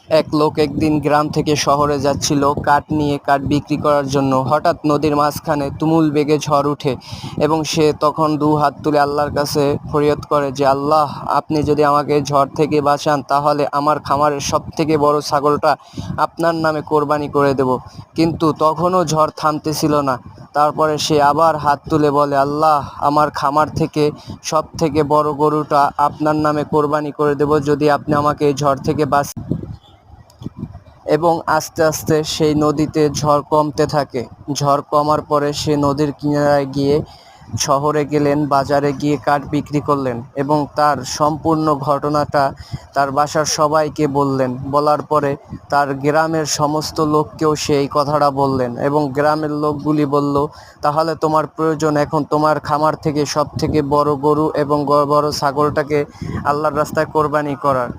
এক লোক একদিন গ্রাম থেকে শহরে যাচ্ছিল কাঠ নিয়ে, কাঠ বিক্রি করার জন্য। হঠাৎ নদীর মাঝখানে তুমুল বেগে ঝড় উঠে এবং সে তখন দু হাত তুলে আল্লাহর কাছে ফরিয়াদ করে যে, আল্লাহ, আপনি যদি আমাকে ঝড় থেকে বাঁচান তাহলে আমার খামারের সবথেকে বড় ছাগলটা আপনার নামে কোরবানি করে দেব। কিন্তু তখনও ঝড় থামতেছিল না। তারপরে সে আবার হাত তুলে বলে, আল্লাহ, আমার খামার থেকে সবথেকে বড় গরুটা আপনার নামে কোরবানি করে দেব যদি আপনি আমাকে এই ঝড় থেকে বাঁচান। এবং আস্তে আস্তে সেই নদীতে ঝড় কমতে থাকে। ঝড় কমার পরে সে নদীর কিনারায় গিয়ে শহরে গেলেন, বাজারে গিয়ে কাঠ বিক্রি করলেন এবং তার সম্পূর্ণ ঘটনাটা তার বাসার সবাইকে বললেন। বলার পরে তার গ্রামের সমস্ত লোককেও সেই কথাটা বললেন এবং গ্রামের লোকগুলি বলল, তাহলে তোমার প্রয়োজন এখন তোমার খামার থেকে সবথেকে বড় গরু এবং বড় ছাগলটাকে আল্লাহর রাস্তায় কোরবানি করার।